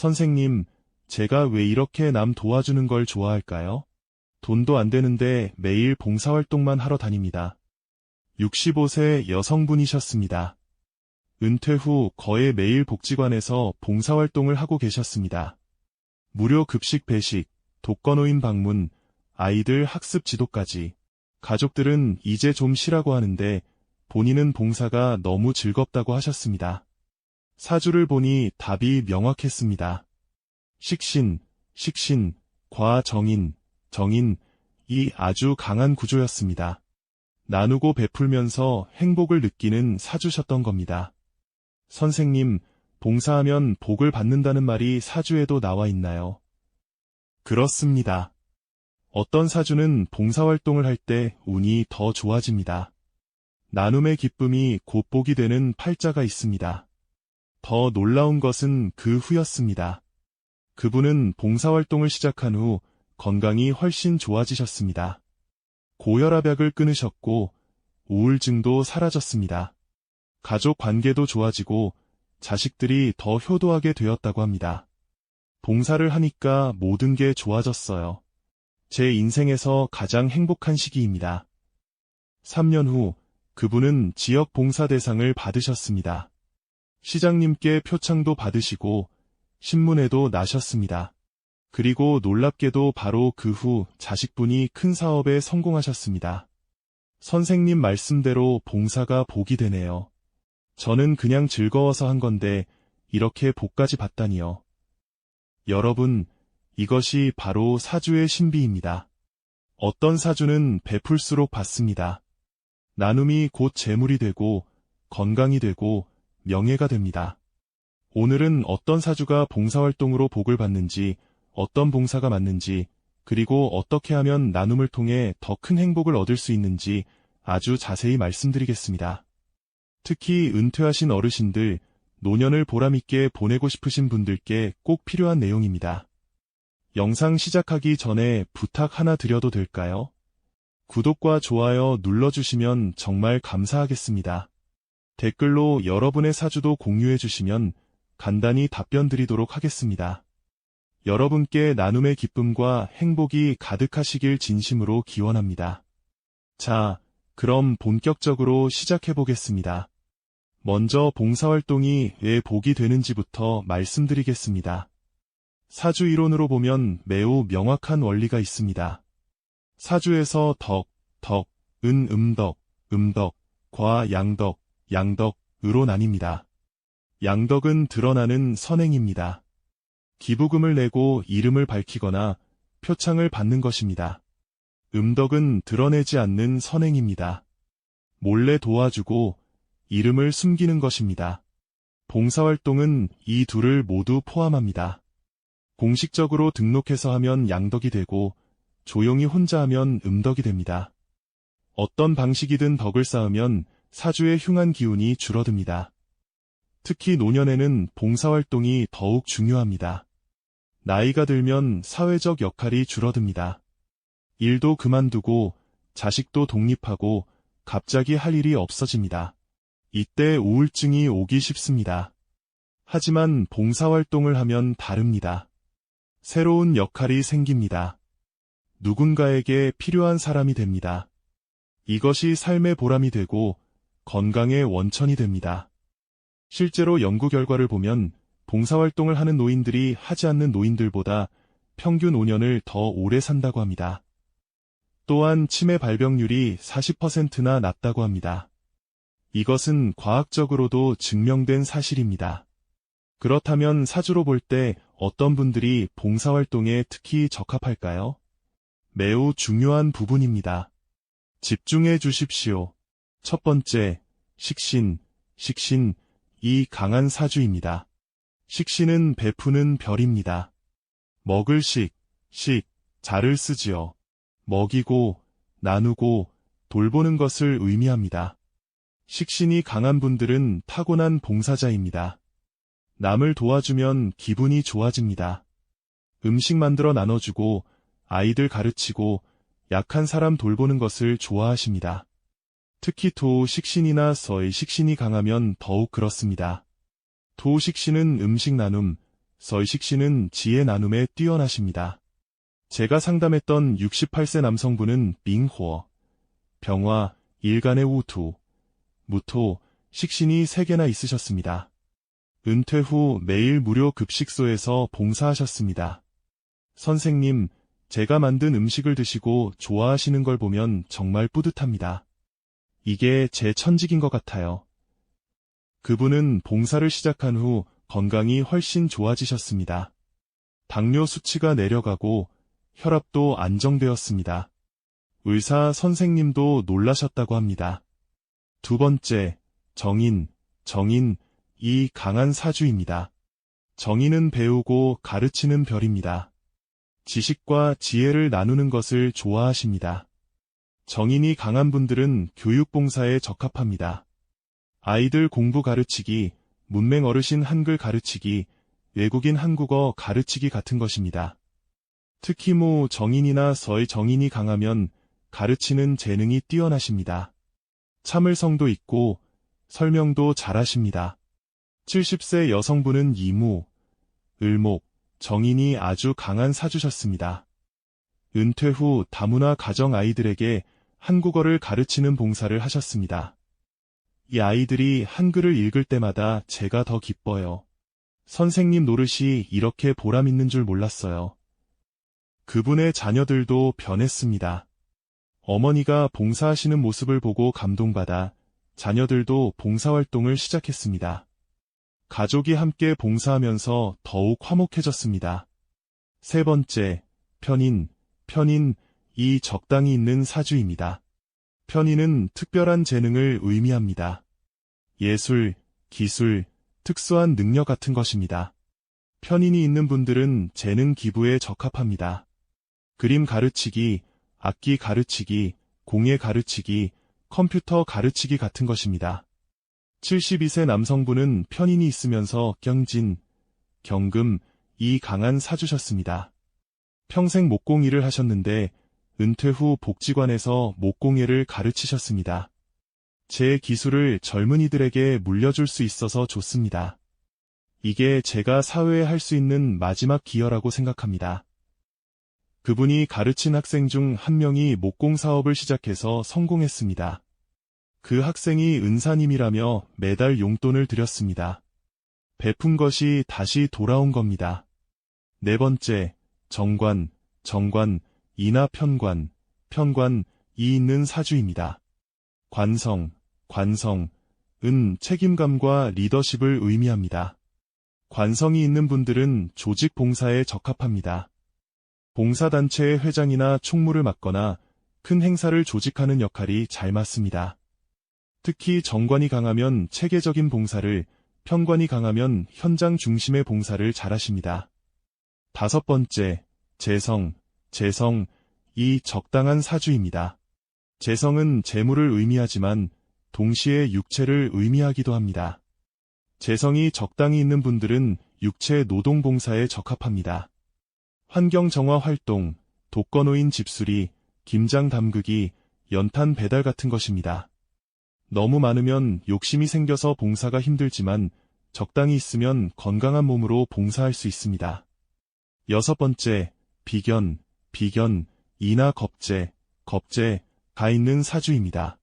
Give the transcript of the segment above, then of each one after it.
선생님, 제가 왜 이렇게 남 도와주는 걸 좋아할까요? 돈도 안 되는데 매일 봉사활동만 하러 다닙니다. 65세 여성분이셨습니다. 은퇴 후 거의 매일 복지관에서 봉사활동을 하고 계셨습니다. 무료 급식 배식, 독거노인 방문, 아이들 학습 지도까지. 가족들은 이제 좀 쉬라고 하는데 본인은 봉사가 너무 즐겁다고 하셨습니다. 사주를 보니 답이 명확했습니다. 식신, 식신, 과 정인, 정인, 이 아주 강한 구조였습니다. 나누고 베풀면서 행복을 느끼는 사주셨던 겁니다. 선생님, 봉사하면 복을 받는다는 말이 사주에도 나와 있나요? 그렇습니다. 어떤 사주는 봉사활동을 할 때 운이 더 좋아집니다. 나눔의 기쁨이 곧 복이 되는 팔자가 있습니다. 더 놀라운 것은 그 후였습니다. 그분은 봉사활동을 시작한 후 건강이 훨씬 좋아지셨습니다. 고혈압약을 끊으셨고 우울증도 사라졌습니다. 가족 관계도 좋아지고 자식들이 더 효도하게 되었다고 합니다. 봉사를 하니까 모든 게 좋아졌어요. 제 인생에서 가장 행복한 시기입니다. 3년 후 그분은 지역 봉사대상을 받으셨습니다. 시장님께 표창도 받으시고 신문에도 나셨습니다. 그리고 놀랍게도 바로 그 후 자식분이 큰 사업에 성공하셨습니다. 선생님 말씀대로 봉사가 복이 되네요. 저는 그냥 즐거워서 한 건데 이렇게 복까지 받다니요. 여러분, 이것이 바로 사주의 신비입니다. 어떤 사주는 베풀수록 받습니다. 나눔이 곧 재물이 되고 건강이 되고 명예가 됩니다. 오늘은 어떤 사주가 봉사활동으로 복을 받는지, 어떤 봉사가 맞는지, 그리고 어떻게 하면 나눔을 통해 더 큰 행복을 얻을 수 있는지 아주 자세히 말씀드리겠습니다. 특히 은퇴하신 어르신들, 노년을 보람있게 보내고 싶으신 분들께 꼭 필요한 내용입니다. 영상 시작하기 전에 부탁 하나 드려도 될까요? 구독과 좋아요 눌러주시면 정말 감사하겠습니다. 댓글로 여러분의 사주도 공유해주시면 간단히 답변 드리도록 하겠습니다. 여러분께 나눔의 기쁨과 행복이 가득하시길 진심으로 기원합니다. 자, 그럼 본격적으로 시작해보겠습니다. 먼저 봉사활동이 왜 복이 되는지부터 말씀드리겠습니다. 사주 이론으로 보면 매우 명확한 원리가 있습니다. 사주에서 덕, 은, 음덕, 과, 양덕으로 나뉩니다. 양덕은 드러나는 선행입니다. 기부금을 내고 이름을 밝히거나 표창을 받는 것입니다. 음덕은 드러내지 않는 선행입니다. 몰래 도와주고 이름을 숨기는 것입니다. 봉사활동은 이 둘을 모두 포함합니다. 공식적으로 등록해서 하면 양덕이 되고 조용히 혼자 하면 음덕이 됩니다. 어떤 방식이든 덕을 쌓으면 사주의 흉한 기운이 줄어듭니다. 특히 노년에는 봉사활동이 더욱 중요합니다. 나이가 들면 사회적 역할이 줄어듭니다. 일도 그만두고 자식도 독립하고 갑자기 할 일이 없어집니다. 이때 우울증이 오기 쉽습니다. 하지만 봉사활동을 하면 다릅니다. 새로운 역할이 생깁니다. 누군가에게 필요한 사람이 됩니다. 이것이 삶의 보람이 되고 건강의 원천이 됩니다. 실제로 연구 결과를 보면 봉사활동을 하는 노인들이 하지 않는 노인들보다 평균 5년을 더 오래 산다고 합니다. 또한 치매 발병률이 40%나 낮다고 합니다. 이것은 과학적으로도 증명된 사실입니다. 그렇다면 사주로 볼 때 어떤 분들이 봉사활동에 특히 적합할까요? 매우 중요한 부분입니다. 집중해 주십시오. 첫 번째, 식신, 이 강한 사주입니다. 식신은 베푸는 별입니다. 먹을 자를 쓰지요. 먹이고, 나누고, 돌보는 것을 의미합니다. 식신이 강한 분들은 타고난 봉사자입니다. 남을 도와주면 기분이 좋아집니다. 음식 만들어 나눠주고, 아이들 가르치고, 약한 사람 돌보는 것을 좋아하십니다. 특히 토식신이나 서의 식신이 강하면 더욱 그렇습니다. 토식신은 음식 나눔, 서희식 씨는 지혜 나눔에 뛰어나십니다. 제가 상담했던 68세 남성분은 밍호, 병화, 일간의 우투, 무토, 식신이 3개나 있으셨습니다. 은퇴 후 매일 무료 급식소에서 봉사하셨습니다. 선생님, 제가 만든 음식을 드시고 좋아하시는 걸 보면 정말 뿌듯합니다. 이게 제 천직인 것 같아요. 그분은 봉사를 시작한 후 건강이 훨씬 좋아지셨습니다. 당뇨 수치가 내려가고 혈압도 안정되었습니다. 의사 선생님도 놀라셨다고 합니다. 두 번째, 정인, 이 강한 사주입니다. 정인은 배우고 가르치는 별입니다. 지식과 지혜를 나누는 것을 좋아하십니다. 정인이 강한 분들은 교육봉사에 적합합니다. 아이들 공부 가르치기, 문맹 어르신 한글 가르치기, 외국인 한국어 가르치기 같은 것입니다. 특히 정인이나 서의 정인이 강하면 가르치는 재능이 뛰어나십니다. 참을성도 있고 설명도 잘하십니다. 70세 여성분은 이무, 을목, 정인이 아주 강한 사주셨습니다. 은퇴 후 다문화 가정 아이들에게 한국어를 가르치는 봉사를 하셨습니다. 이 아이들이 한글을 읽을 때마다 제가 더 기뻐요. 선생님 노릇이 이렇게 보람 있는 줄 몰랐어요. 그분의 자녀들도 변했습니다. 어머니가 봉사하시는 모습을 보고 감동받아 자녀들도 봉사활동을 시작했습니다. 가족이 함께 봉사하면서 더욱 화목해졌습니다. 세 번째, 편인, 이 적당히 있는 사주입니다. 편인은 특별한 재능을 의미합니다. 예술, 기술, 특수한 능력 같은 것입니다. 편인이 있는 분들은 재능 기부에 적합합니다. 그림 가르치기, 악기 가르치기, 공예 가르치기, 컴퓨터 가르치기 같은 것입니다. 72세 남성분은 편인이 있으면서 경금, 이 강한 사주셨습니다. 평생 목공일을 하셨는데 은퇴 후 복지관에서 목공예를 가르치셨습니다. 제 기술을 젊은이들에게 물려줄 수 있어서 좋습니다. 이게 제가 사회에 할 수 있는 마지막 기여라고 생각합니다. 그분이 가르친 학생 중 한 명이 목공 사업을 시작해서 성공했습니다. 그 학생이 은사님이라며 매달 용돈을 드렸습니다. 베푼 것이 다시 돌아온 겁니다. 네 번째, 정관, 이나 편관, 이 있는 사주입니다. 관성, 책임감과 리더십을 의미합니다. 관성이 있는 분들은 조직 봉사에 적합합니다. 봉사단체의 회장이나 총무를 맡거나 큰 행사를 조직하는 역할이 잘 맞습니다. 특히 정관이 강하면 체계적인 봉사를, 편관이 강하면 현장 중심의 봉사를 잘하십니다. 다섯 번째, 재성, 이 적당한 사주입니다. 재성은 재물을 의미하지만 동시에 육체를 의미하기도 합니다. 재성이 적당히 있는 분들은 육체 노동 봉사에 적합합니다. 환경 정화 활동, 독거노인 집수리, 김장 담그기, 연탄 배달 같은 것입니다. 너무 많으면 욕심이 생겨서 봉사가 힘들지만 적당히 있으면 건강한 몸으로 봉사할 수 있습니다. 여섯 번째, 비견, 이나 겁재, 가 있는 사주입니다.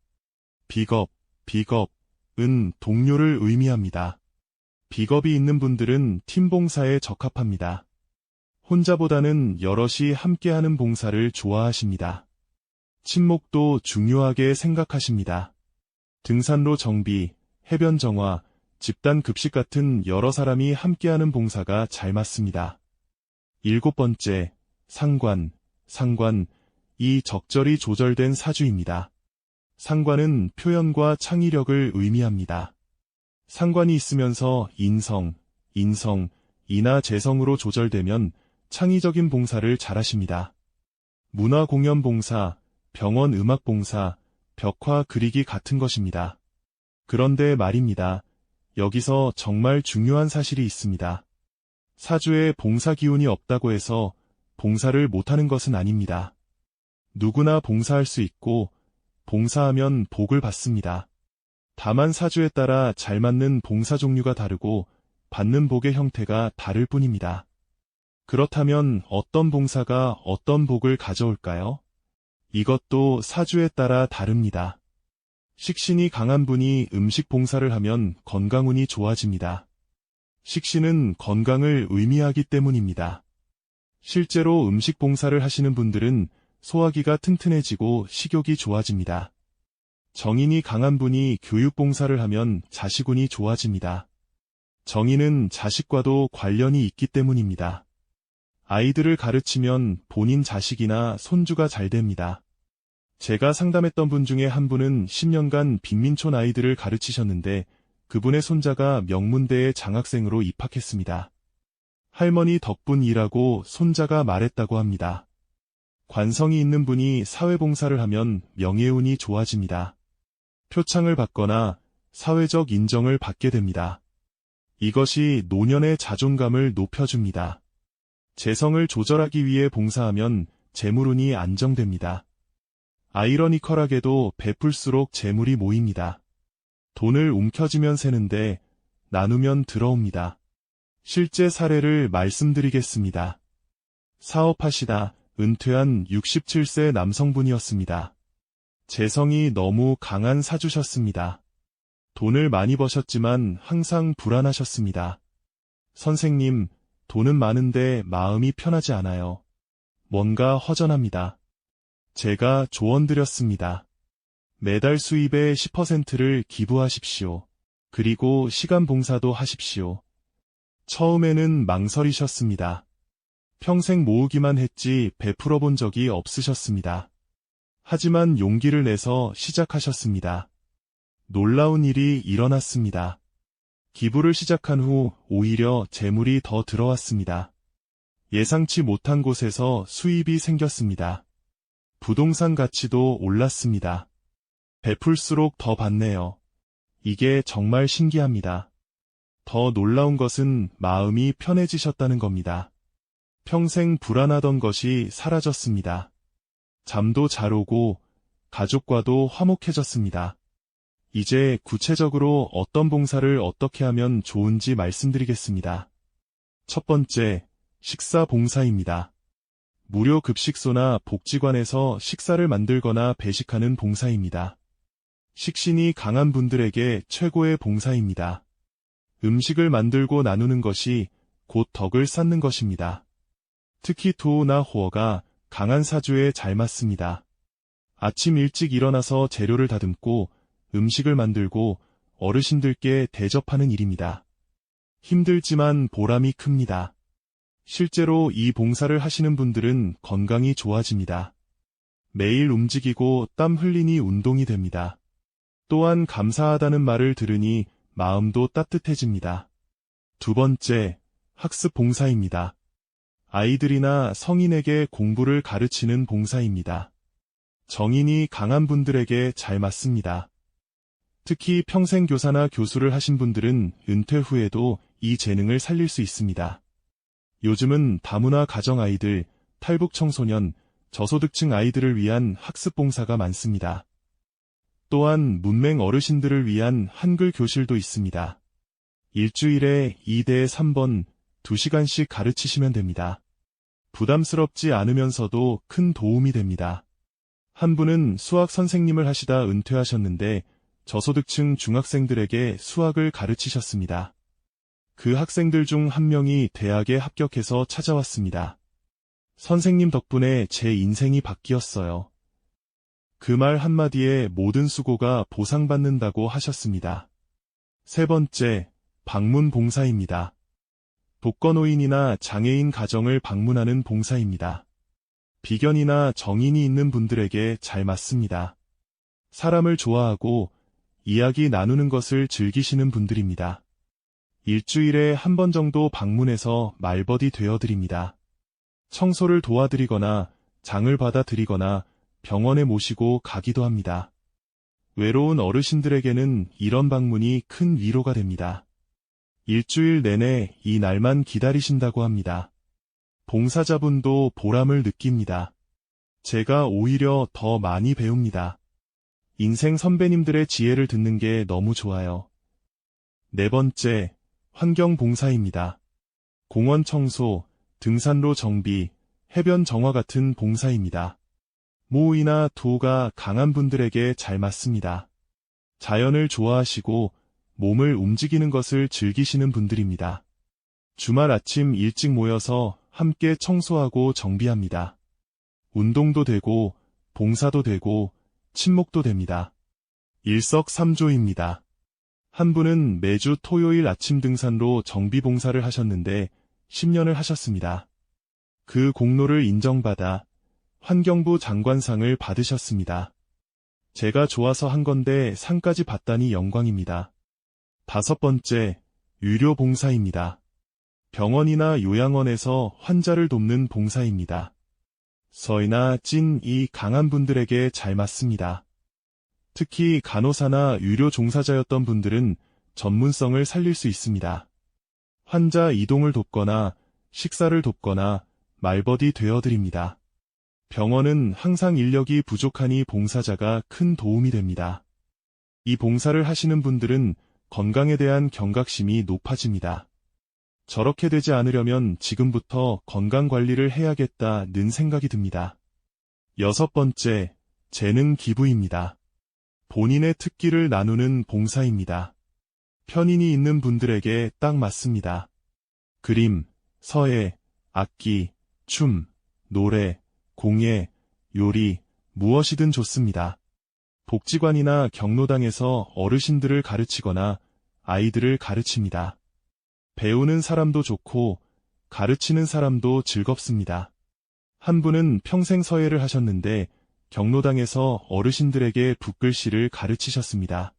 비겁은 동료를 의미합니다. 비겁이 있는 분들은 팀 봉사에 적합합니다. 혼자보다는 여럿이 함께하는 봉사를 좋아하십니다. 친목도 중요하게 생각하십니다. 등산로 정비, 해변 정화, 집단 급식 같은 여러 사람이 함께하는 봉사가 잘 맞습니다. 일곱 번째, 상관, 이 적절히 조절된 사주입니다. 상관은 표현과 창의력을 의미합니다. 상관이 있으면서 인성, 이나 재성으로 조절되면 창의적인 봉사를 잘하십니다. 문화공연 봉사, 병원 음악 봉사, 벽화 그리기 같은 것입니다. 그런데 말입니다. 여기서 정말 중요한 사실이 있습니다. 사주에 봉사 기운이 없다고 해서 봉사를 못하는 것은 아닙니다. 누구나 봉사할 수 있고 봉사하면 복을 받습니다. 다만 사주에 따라 잘 맞는 봉사 종류가 다르고 받는 복의 형태가 다를 뿐입니다. 그렇다면 어떤 봉사가 어떤 복을 가져올까요? 이것도 사주에 따라 다릅니다. 식신이 강한 분이 음식 봉사를 하면 건강운이 좋아집니다. 식신은 건강을 의미하기 때문입니다. 실제로 음식 봉사를 하시는 분들은 소화기가 튼튼해지고 식욕이 좋아집니다. 정인이 강한 분이 교육 봉사를 하면 자식운이 좋아집니다. 정인은 자식과도 관련이 있기 때문입니다. 아이들을 가르치면 본인 자식이나 손주가 잘 됩니다. 제가 상담했던 분 중에 한 분은 10년간 빈민촌 아이들을 가르치셨는데 그분의 손자가 명문대에 장학생으로 입학했습니다. 할머니 덕분이라고 손자가 말했다고 합니다. 관성이 있는 분이 사회봉사를 하면 명예운이 좋아집니다. 표창을 받거나 사회적 인정을 받게 됩니다. 이것이 노년의 자존감을 높여줍니다. 재성을 조절하기 위해 봉사하면 재물운이 안정됩니다. 아이러니컬하게도 베풀수록 재물이 모입니다. 돈을 움켜쥐면 새는데 나누면 들어옵니다. 실제 사례를 말씀드리겠습니다. 사업하시다 은퇴한 67세 남성분이었습니다. 재성이 너무 강한 사주셨습니다. 돈을 많이 버셨지만 항상 불안하셨습니다. 선생님, 돈은 많은데 마음이 편하지 않아요. 뭔가 허전합니다. 제가 조언 드렸습니다. 매달 수입의 10%를 기부하십시오. 그리고 시간 봉사도 하십시오. 처음에는 망설이셨습니다. 평생 모으기만 했지 베풀어 본 적이 없으셨습니다. 하지만 용기를 내서 시작하셨습니다. 놀라운 일이 일어났습니다. 기부를 시작한 후 오히려 재물이 더 들어왔습니다. 예상치 못한 곳에서 수입이 생겼습니다. 부동산 가치도 올랐습니다. 베풀수록 더 받네요. 이게 정말 신기합니다. 더 놀라운 것은 마음이 편해지셨다는 겁니다. 평생 불안하던 것이 사라졌습니다. 잠도 잘 오고 가족과도 화목해졌습니다. 이제 구체적으로 어떤 봉사를 어떻게 하면 좋은지 말씀드리겠습니다. 첫 번째, 식사 봉사입니다. 무료 급식소나 복지관에서 식사를 만들거나 배식하는 봉사입니다. 식신이 강한 분들에게 최고의 봉사입니다. 음식을 만들고 나누는 것이 곧 덕을 쌓는 것입니다. 특히 토우나 호어가 강한 사주에 잘 맞습니다. 아침 일찍 일어나서 재료를 다듬고 음식을 만들고 어르신들께 대접하는 일입니다. 힘들지만 보람이 큽니다. 실제로 이 봉사를 하시는 분들은 건강이 좋아집니다. 매일 움직이고 땀 흘리니 운동이 됩니다. 또한 감사하다는 말을 들으니 마음도 따뜻해집니다. 두 번째, 학습 봉사입니다. 아이들이나 성인에게 공부를 가르치는 봉사입니다. 정인이 강한 분들에게 잘 맞습니다. 특히 평생 교사나 교수를 하신 분들은 은퇴 후에도 이 재능을 살릴 수 있습니다. 요즘은 다문화 가정 아이들, 탈북 청소년, 저소득층 아이들을 위한 학습 봉사가 많습니다. 또한 문맹 어르신들을 위한 한글 교실도 있습니다. 일주일에 2대 3번 2시간씩 가르치시면 됩니다. 부담스럽지 않으면서도 큰 도움이 됩니다. 한 분은 수학 선생님을 하시다 은퇴하셨는데 저소득층 중학생들에게 수학을 가르치셨습니다. 그 학생들 중 한 명이 대학에 합격해서 찾아왔습니다. 선생님 덕분에 제 인생이 바뀌었어요. 그 말 한마디에 모든 수고가 보상받는다고 하셨습니다. 세 번째, 방문 봉사입니다. 독거노인이나 장애인 가정을 방문하는 봉사입니다. 비견이나 정인이 있는 분들에게 잘 맞습니다. 사람을 좋아하고 이야기 나누는 것을 즐기시는 분들입니다. 일주일에 한 번 정도 방문해서 말벗이 되어드립니다. 청소를 도와드리거나 장을 받아드리거나 병원에 모시고 가기도 합니다. 외로운 어르신들에게는 이런 방문이 큰 위로가 됩니다. 일주일 내내 이 날만 기다리신다고 합니다. 봉사자분도 보람을 느낍니다. 제가 오히려 더 많이 배웁니다. 인생 선배님들의 지혜를 듣는 게 너무 좋아요. 네 번째, 환경봉사입니다. 공원 청소, 등산로 정비, 해변 정화 같은 봉사입니다. 모이나 도가 강한 분들에게 잘 맞습니다. 자연을 좋아하시고 몸을 움직이는 것을 즐기시는 분들입니다. 주말 아침 일찍 모여서 함께 청소하고 정비합니다. 운동도 되고, 봉사도 되고, 친목도 됩니다. 일석삼조입니다. 한 분은 매주 토요일 아침 등산로 정비 봉사를 하셨는데 10년을 하셨습니다. 그 공로를 인정받아 환경부 장관상을 받으셨습니다. 제가 좋아서 한 건데 상까지 받다니 영광입니다. 5번째, 유료 봉사입니다. 병원이나 요양원에서 환자를 돕는 봉사입니다. 서이나 찐이 강한 분들에게 잘 맞습니다. 특히 간호사나 유료 종사자였던 분들은 전문성을 살릴 수 있습니다. 환자 이동을 돕거나 식사를 돕거나 말벗이 되어드립니다. 병원은 항상 인력이 부족하니 봉사자가 큰 도움이 됩니다. 이 봉사를 하시는 분들은 건강에 대한 경각심이 높아집니다. 저렇게 되지 않으려면 지금부터 건강관리를 해야겠다는 생각이 듭니다. 6번째, 재능 기부입니다. 본인의 특기를 나누는 봉사입니다. 편인이 있는 분들에게 딱 맞습니다. 그림, 서예, 악기, 춤, 노래, 공예, 요리, 무엇이든 좋습니다. 복지관이나 경로당에서 어르신들을 가르치거나 아이들을 가르칩니다. 배우는 사람도 좋고 가르치는 사람도 즐겁습니다. 한 분은 평생 서예를 하셨는데 경로당에서 어르신들에게 붓글씨를 가르치셨습니다.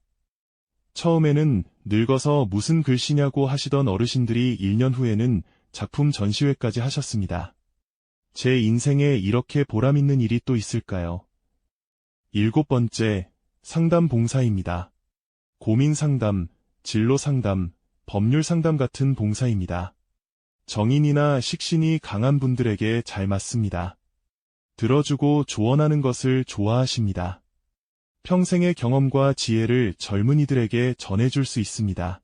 처음에는 늙어서 무슨 글씨냐고 하시던 어르신들이 1년 후에는 작품 전시회까지 하셨습니다. 제 인생에 이렇게 보람있는 일이 또 있을까요? 7번째, 상담 봉사입니다. 고민 상담, 진로 상담, 법률 상담 같은 봉사입니다. 정인이나 식신이 강한 분들에게 잘 맞습니다. 들어주고 조언하는 것을 좋아하십니다. 평생의 경험과 지혜를 젊은이들에게 전해줄 수 있습니다.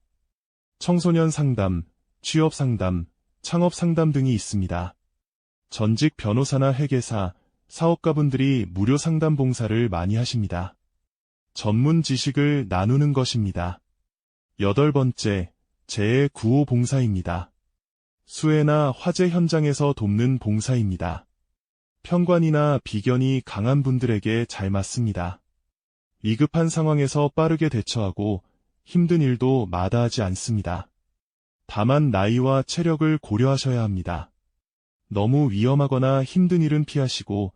청소년 상담, 취업 상담, 창업 상담 등이 있습니다. 전직 변호사나 회계사, 사업가분들이 무료 상담 봉사를 많이 하십니다. 전문 지식을 나누는 것입니다. 8번째, 재해 구호 봉사입니다. 수해나 화재 현장에서 돕는 봉사입니다. 편관이나 비견이 강한 분들에게 잘 맞습니다. 위급한 상황에서 빠르게 대처하고 힘든 일도 마다하지 않습니다. 다만 나이와 체력을 고려하셔야 합니다. 너무 위험하거나 힘든 일은 피하시고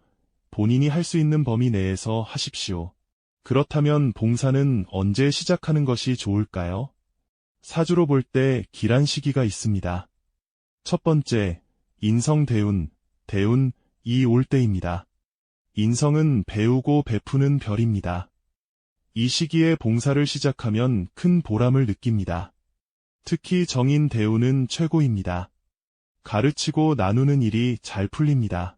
본인이 할 수 있는 범위 내에서 하십시오. 그렇다면 봉사는 언제 시작하는 것이 좋을까요? 사주로 볼 때 길한 시기가 있습니다. 첫 번째, 인성 대운, 이 올 때입니다. 인성은 배우고 베푸는 별입니다. 이 시기에 봉사를 시작하면 큰 보람을 느낍니다. 특히 정인 대운은 최고입니다. 가르치고 나누는 일이 잘 풀립니다.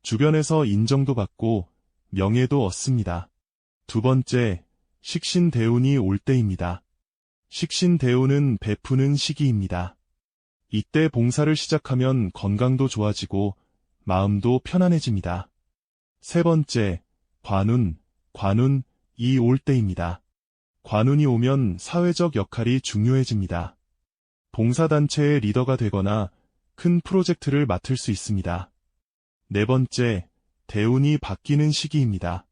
주변에서 인정도 받고 명예도 얻습니다. 두 번째, 식신 대운이 올 때입니다. 식신 대운은 베푸는 시기입니다. 이때 봉사를 시작하면 건강도 좋아지고 마음도 편안해집니다. 세 번째, 관운, 이 올 때입니다. 관운이 오면 사회적 역할이 중요해집니다. 봉사단체의 리더가 되거나 큰 프로젝트를 맡을 수 있습니다. 네 번째, 대운이 바뀌는 시기입니다.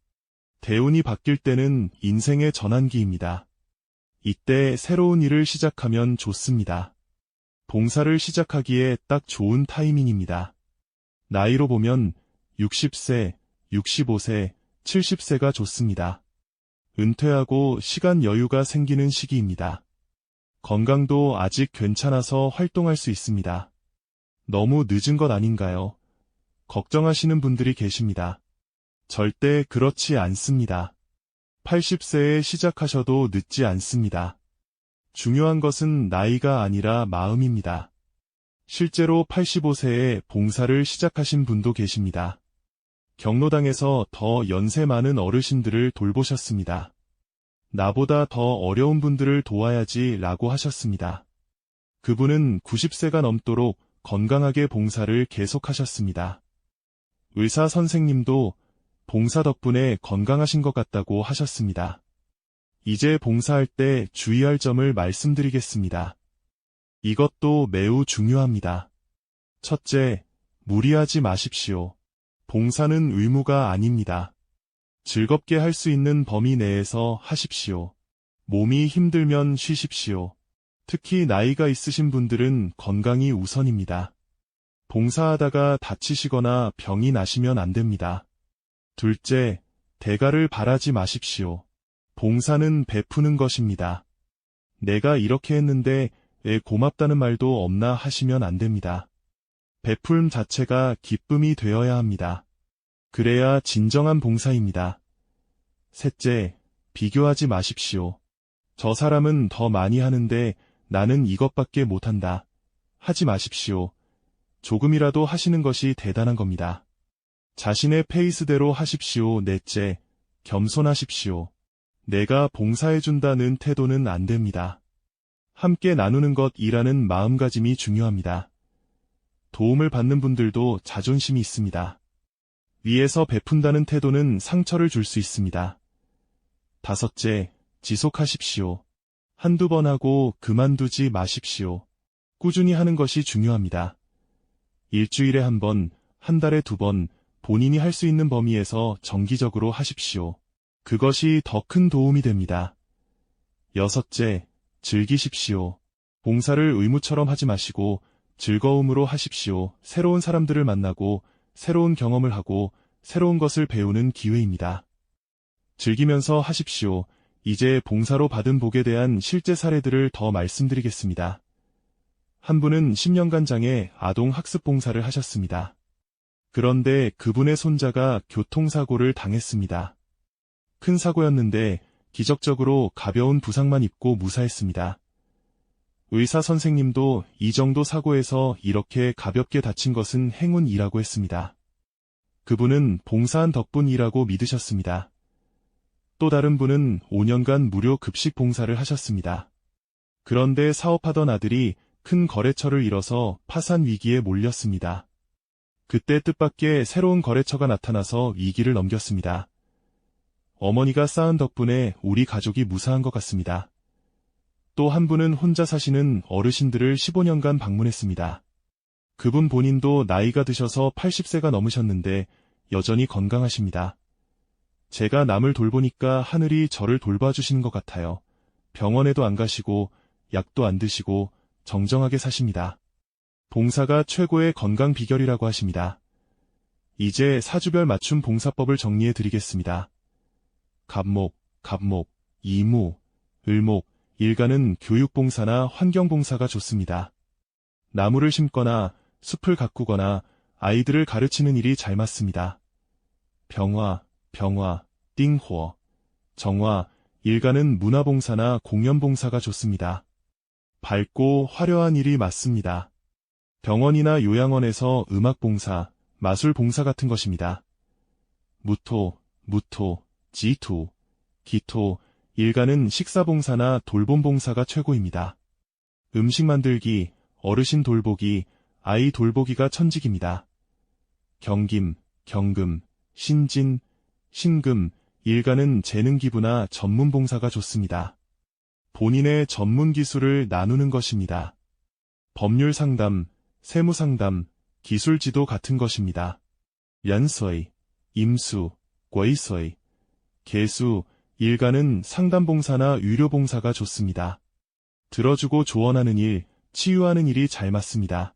대운이 바뀔 때는 인생의 전환기입니다. 이때 새로운 일을 시작하면 좋습니다. 봉사를 시작하기에 딱 좋은 타이밍입니다. 나이로 보면 60세, 65세, 70세가 좋습니다. 은퇴하고 시간 여유가 생기는 시기입니다. 건강도 아직 괜찮아서 활동할 수 있습니다. 너무 늦은 것 아닌가요? 걱정하시는 분들이 계십니다. 절대 그렇지 않습니다. 80세에 시작하셔도 늦지 않습니다. 중요한 것은 나이가 아니라 마음입니다. 실제로 85세에 봉사를 시작하신 분도 계십니다. 경로당에서 더 연세 많은 어르신들을 돌보셨습니다. 나보다 더 어려운 분들을 도와야지 라고 하셨습니다. 그분은 90세가 넘도록 건강하게 봉사를 계속하셨습니다. 의사 선생님도 봉사 덕분에 건강하신 것 같다고 하셨습니다. 이제 봉사할 때 주의할 점을 말씀드리겠습니다. 이것도 매우 중요합니다. 첫째, 무리하지 마십시오. 봉사는 의무가 아닙니다. 즐겁게 할 수 있는 범위 내에서 하십시오. 몸이 힘들면 쉬십시오. 특히 나이가 있으신 분들은 건강이 우선입니다. 봉사하다가 다치시거나 병이 나시면 안 됩니다. 둘째, 대가를 바라지 마십시오. 봉사는 베푸는 것입니다. 내가 이렇게 했는데 왜 고맙다는 말도 없나 하시면 안 됩니다. 베풀음 자체가 기쁨이 되어야 합니다. 그래야 진정한 봉사입니다. 셋째, 비교하지 마십시오. 저 사람은 더 많이 하는데 나는 이것밖에 못한다. 하지 마십시오. 조금이라도 하시는 것이 대단한 겁니다. 자신의 페이스대로 하십시오. 넷째, 겸손하십시오. 내가 봉사해준다는 태도는 안 됩니다. 함께 나누는 것이라는 마음가짐이 중요합니다. 도움을 받는 분들도 자존심이 있습니다. 위에서 베푼다는 태도는 상처를 줄 수 있습니다. 다섯째, 지속하십시오. 한두 번 하고 그만두지 마십시오. 꾸준히 하는 것이 중요합니다. 일주일에 한 번, 한 달에 두 번, 본인이 할 수 있는 범위에서 정기적으로 하십시오. 그것이 더 큰 도움이 됩니다. 여섯째, 즐기십시오. 봉사를 의무처럼 하지 마시고 즐거움으로 하십시오. 새로운 사람들을 만나고 새로운 경험을 하고 새로운 것을 배우는 기회입니다. 즐기면서 하십시오. 이제 봉사로 받은 복에 대한 실제 사례들을 더 말씀드리겠습니다. 한 분은 10년간 장애 아동 학습 봉사를 하셨습니다. 그런데 그분의 손자가 교통사고를 당했습니다. 큰 사고였는데 기적적으로 가벼운 부상만 입고 무사했습니다. 의사 선생님도 이 정도 사고에서 이렇게 가볍게 다친 것은 행운이라고 했습니다. 그분은 봉사한 덕분이라고 믿으셨습니다. 또 다른 분은 5년간 무료 급식 봉사를 하셨습니다. 그런데 사업하던 아들이 큰 거래처를 잃어서 파산 위기에 몰렸습니다. 그때 뜻밖의 새로운 거래처가 나타나서 위기를 넘겼습니다. 어머니가 쌓은 덕분에 우리 가족이 무사한 것 같습니다. 또 한 분은 혼자 사시는 어르신들을 15년간 방문했습니다. 그분 본인도 나이가 드셔서 80세가 넘으셨는데 여전히 건강하십니다. 제가 남을 돌보니까 하늘이 저를 돌봐주시는 것 같아요. 병원에도 안 가시고 약도 안 드시고 정정하게 사십니다. 봉사가 최고의 건강 비결이라고 하십니다. 이제 사주별 맞춤 봉사법을 정리해 드리겠습니다. 갑목, 이무, 을목, 일간은 교육봉사나 환경봉사가 좋습니다. 나무를 심거나 숲을 가꾸거나 아이들을 가르치는 일이 잘 맞습니다. 병화, 띵호, 정화, 일간은 문화봉사나 공연봉사가 좋습니다. 밝고 화려한 일이 맞습니다. 병원이나 요양원에서 음악봉사, 마술봉사 같은 것입니다. 무토, 지토, 기토, 일간은 식사봉사나 돌봄봉사가 최고입니다. 음식 만들기, 어르신 돌보기, 아이 돌보기가 천직입니다. 경금, 신진, 신금, 일간은 재능기부나 전문봉사가 좋습니다. 본인의 전문 기술을 나누는 것입니다. 법률 상담, 세무 상담, 기술 지도 같은 것입니다. 연서이, 임수, 궈이서이, 개수, 일간은 상담봉사나 유료봉사가 좋습니다. 들어주고 조언하는 일, 치유하는 일이 잘 맞습니다.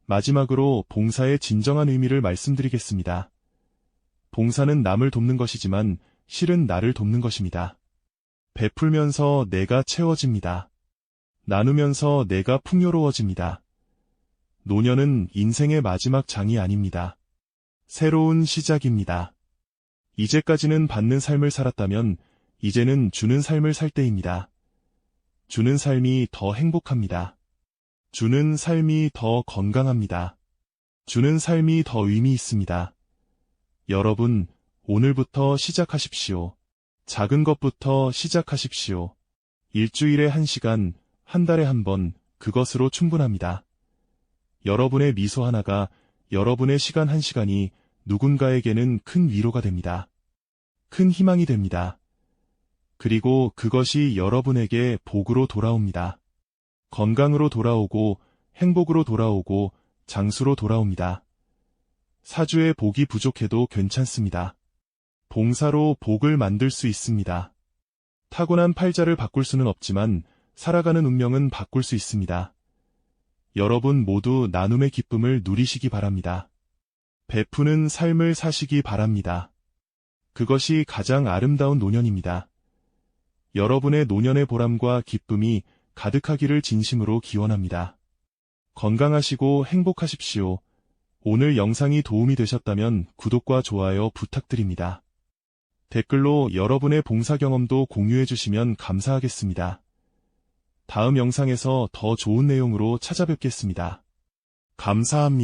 마지막으로 봉사의 진정한 의미를 말씀드리겠습니다. 봉사는 남을 돕는 것이지만 실은 나를 돕는 것입니다. 베풀면서 내가 채워집니다. 나누면서 내가 풍요로워집니다. 노년은 인생의 마지막 장이 아닙니다. 새로운 시작입니다. 이제까지는 받는 삶을 살았다면 이제는 주는 삶을 살 때입니다. 주는 삶이 더 행복합니다. 주는 삶이 더 건강합니다. 주는 삶이 더 의미 있습니다. 여러분, 오늘부터 시작하십시오. 작은 것부터 시작하십시오. 일주일에 1시간, 한 달에 한 번, 그것으로 충분합니다. 여러분의 미소 하나가, 여러분의 시간 한 시간이 누군가에게는 큰 위로가 됩니다. 큰 희망이 됩니다. 그리고 그것이 여러분에게 복으로 돌아옵니다. 건강으로 돌아오고, 행복으로 돌아오고, 장수로 돌아옵니다. 사주에 복이 부족해도 괜찮습니다. 봉사로 복을 만들 수 있습니다. 타고난 팔자를 바꿀 수는 없지만 살아가는 운명은 바꿀 수 있습니다. 여러분 모두 나눔의 기쁨을 누리시기 바랍니다. 베푸는 삶을 사시기 바랍니다. 그것이 가장 아름다운 노년입니다. 여러분의 노년의 보람과 기쁨이 가득하기를 진심으로 기원합니다. 건강하시고 행복하십시오. 오늘 영상이 도움이 되셨다면 구독과 좋아요 부탁드립니다. 댓글로 여러분의 봉사 경험도 공유해 주시면 감사하겠습니다. 다음 영상에서 더 좋은 내용으로 찾아뵙겠습니다. 감사합니다.